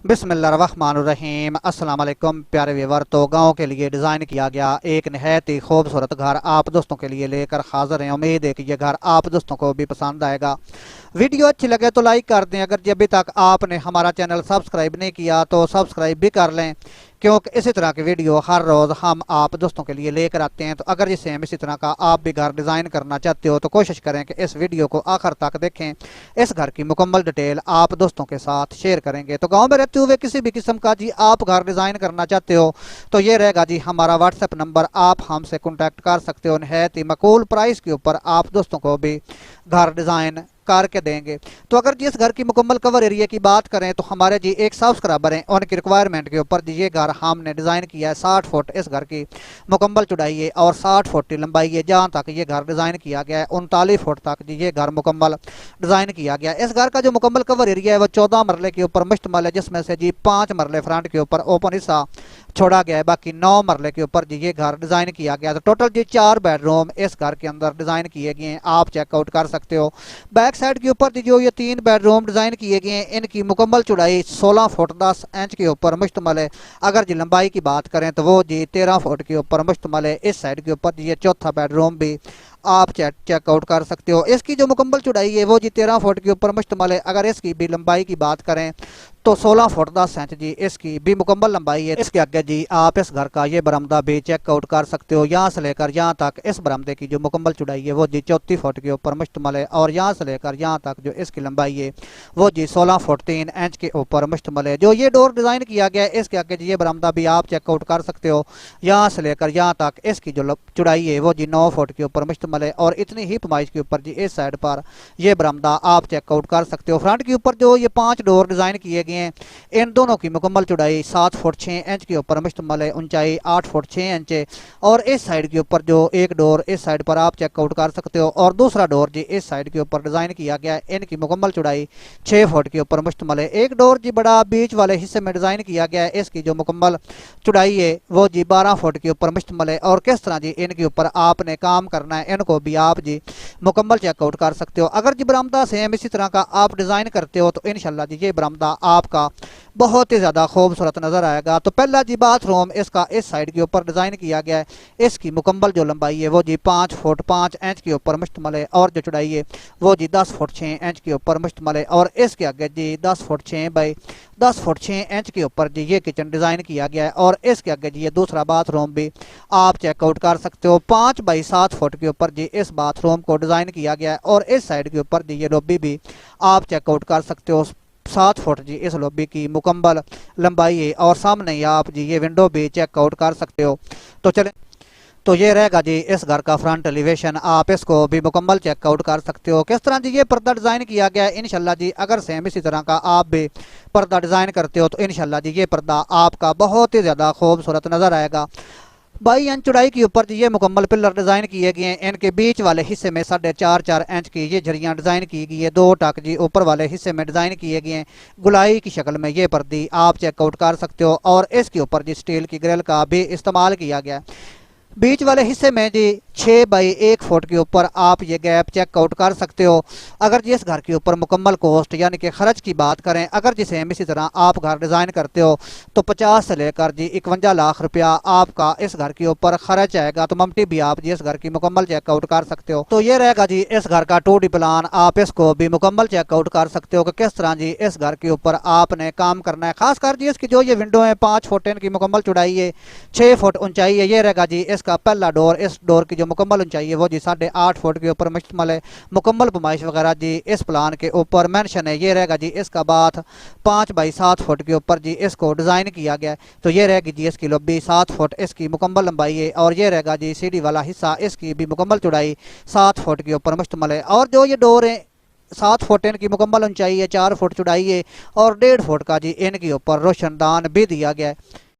बिस्मिल्लाहिर्रहमानिर्रहीम। अस्सलाम वालेकुम प्यारे व्यूअर। तो गाँव के लिए डिज़ाइन किया गया एक नहायत ही खूबसूरत घर आप दोस्तों के लिए लेकर हाजिर हैं। उम्मीद है कि ये घर आप दोस्तों को भी पसंद आएगा। वीडियो अच्छी लगे तो लाइक कर दें। अगर अभी तक आपने हमारा चैनल सब्सक्राइब नहीं किया तो सब्सक्राइब भी कर लें, क्योंकि इसी तरह की वीडियो हर रोज़ हम आप दोस्तों के लिए लेकर आते हैं। तो अगर जिसे हम इसी तरह का आप भी घर डिज़ाइन करना चाहते हो तो कोशिश करें कि इस वीडियो को आखिर तक देखें। इस घर की मुकम्मल डिटेल आप दोस्तों के साथ शेयर करेंगे। तो गांव में रहते हुए किसी भी किस्म का जी आप घर डिज़ाइन करना चाहते हो तो ये रहेगा जी हमारा व्हाट्सएप नंबर। आप हमसे कॉन्टैक्ट कर सकते हो। नहायत ही माकूल प्राइस के ऊपर आप दोस्तों को भी घर डिज़ाइन करके देंगे। तो अगर जिस घर की मुकम्मल कवर एरिया की बात करें तो हमारे जी एक सब्सक्राइबर हैं, उनकी रिक्वायरमेंट के ऊपर जी ये घर हमने डिज़ाइन किया है। 60 फुट इस घर की मुकम्मल चौड़ाई है और 60 फुट की लंबाई है। जहाँ तक ये घर डिज़ाइन किया गया है 39 फुट तक जी ये घर मुकम्मल डिज़ाइन किया गया है। इस घर का जो मुकम्मल कवर एरिया है वो 14 मरले के ऊपर मुश्तमल है, जिसमें से जी 5 मरले फ्रंट के ऊपर ओपन हिस्सा छोड़ा गया है। बाकी 9 मरले के ऊपर जी ये घर डिज़ाइन किया गया। तो टोटल जी 4 बेडरूम इस घर के अंदर डिज़ाइन किए गए हैं। आप चेकआउट कर सकते हो। बैक साइड के ऊपर जो ये 3 बेडरूम डिज़ाइन किए गए हैं इनकी मुकम्मल चौड़ाई 16 फुट 10 इंच के ऊपर मुश्तमल है। अगर जी लंबाई की बात करें तो वो जी 13 फुट के ऊपर मुश्तमल है। इस साइड के ऊपर ये चौथा बेडरूम भी आप चेकआउट कर सकते हो। इसकी जो मुकम्मल चौड़ाई है वो जी 13 फुट के ऊपर मुश्तमल है। अगर इसकी भी लंबाई की बात करें तो 16 फुट 10 इंच जी इसकी भी मुकम्मल लंबाई है। इसके आगे जी आप इस घर का ये बरामदा भी चेकआउट कर सकते हो। यहाँ से लेकर यहाँ तक इस बरामदे की जो मुकम्मल चौड़ाई है वो जी 34 फुट के ऊपर मुश्तमल है और यहाँ से लेकर यहाँ तक जो इसकी लंबाई है वो जी 16 फुट 3 इंच के ऊपर मुश्तमल है। जो ये डोर डिज़ाइन किया गया है इसके आगे जी ये बरामदा भी आप चेकआउट कर सकते हो। यहाँ से लेकर यहाँ तक इसकी जो चौड़ाई है वो जी 9 फुट के ऊपर मुश्तमल है और इतनी ही पैमाइश के ऊपर जी इस साइड पर यह बरामदा आप चेकआउट कर सकते हो। फ्रंट के ऊपर जो ये 5 डोर डिज़ाइन किए गए हैं इन दोनों की मुकम्मल चौड़ाई 7 फुट 6 इंच के ऊपर मुश्तमल है, ऊंचाई 8 फुट 6 इंच है। और इस साइड के ऊपर जो एक डोर इस साइड पर आप चेकआउट कर सकते हो और दूसरा डोर जी इस साइड के ऊपर डिज़ाइन किया गया है। इनकी मुकम्मल चौड़ाई 6 फुट के ऊपर मुश्तमल है। एक डोर जी बड़ा बीच वाले हिस्से में डिज़ाइन किया गया है। इसकी जो मुकम्मल चौड़ाई है वो जी 12 फुट के ऊपर मुश्तमल है। और किस तरह जी इनके ऊपर आपने काम करना है इनको भी आप जी मुकम्मल चेकआउट कर सकते हो। अगर जी बरामदा सेम इसी तरह का आप डिज़ाइन करते हो तो इंशाल्लाह जी ये बरामदा आपका बहुत ही ज़्यादा खूबसूरत नज़र आएगा। तो पहला जी बाथरूम इसका इस साइड के ऊपर डिज़ाइन किया गया है। इसकी मुकम्मल जो लंबाई है वो जी 5 फुट 5 इंच के ऊपर मुश्तमल है और जो चौड़ाई है वो जी 10 फुट 6 इंच के ऊपर मुश्तमल है। और इसके आगे जी 10 फुट 6 बाई 10 फुट 6 इंच के ऊपर जी ये किचन डिज़ाइन किया गया है। और इसके आगे जी ये दूसरा बाथरूम भी आप चेकआउट कर सकते हो। 5 बाई 7 फुट के ऊपर जी इस बाथरूम को डिज़ाइन किया गया है और इस साइड के ऊपर जी ये लॉबी भी आप चेकआउट कर सकते हो। 7 फुट जी इस लॉबी की मुकम्मल लंबाई है और सामने ही आप जी ये विंडो भी चेकआउट कर सकते हो। तो चलें, तो ये रहेगा जी इस घर का फ्रंट एलिवेशन। आप इसको भी मुकम्मल चेकआउट कर सकते हो। किस तरह जी ये पर्दा डिज़ाइन किया गया है इंशाल्लाह जी अगर सेम इसी तरह का आप भी पर्दा डिज़ाइन करते हो तो इंशाल्लाह जी ये पर्दा आपका बहुत ही ज़्यादा खूबसूरत नज़र आएगा। 22 इंच चौड़ाई के ऊपर ये मुकम्मल पिलर डिज़ाइन किए गए हैं। इनके बीच वाले हिस्से में 4.5 इंच की ये झरियाँ डिज़ाइन की गई है। 2 टक जी ऊपर वाले हिस्से में डिज़ाइन किए गए हैं गुलाई की शक्ल में। ये पर्दी आप चेकआउट कर सकते हो और इसके ऊपर जी स्टील की ग्रिल का भी इस्तेमाल किया गया है। बीच वाले हिस्से में जी 6 बाई 1 फुट के ऊपर आप ये गैप चेकआउट कर सकते हो। अगर जिस घर के ऊपर मुकम्मल कॉस्ट यानी कि खर्च की बात करें, अगर जिसे इसी तरह आप घर डिज़ाइन करते हो तो 50 से लेकर जी 51 लाख रुपया आपका इस घर के ऊपर खर्च आएगा। तो ममटी भी आप जी इस घर की मुकम्मल चेकआउट कर सकते हो। तो ये रहेगा जी इस घर का 2D प्लान। आप इसको भी मुकम्मल चेकआउट कर सकते हो कि किस तरह जी इस घर के ऊपर आपने काम करना है। खासकर जी इसकी जो ये विंडो है 5 फुट इनकी मुकम्मल चौड़ाई है, 6 फुट ऊंचाई है। ये रहेगा जी इसका पहला डोर। इस डोर की जो मुकम्मल ऊंचाई है वो जी 8.5 फुट के ऊपर मुश्तमल है। मुकम्मल पैमाइश वगैरह जी इस प्लान के ऊपर मेंशन है। ये रहेगा जी इसका बाथ 5 बाई 7 फुट के ऊपर जी इसको डिज़ाइन किया गया है। तो ये रहेगी जी इसकी लंबी 7 फुट इसकी मुकम्मल लंबाई है और ये रहेगा जी सीढ़ी वाला हिस्सा इसकी भी मुकम्मल चौड़ाई 7 फुट के ऊपर मुश्तमल है। और जो ये डोर है 7 फुट इनकी मुकम्मल ऊंचाई है, 4 फुट चौड़ाई है और 1.5 फुट का जी इनके ऊपर रोशनदान भी दिया गया है।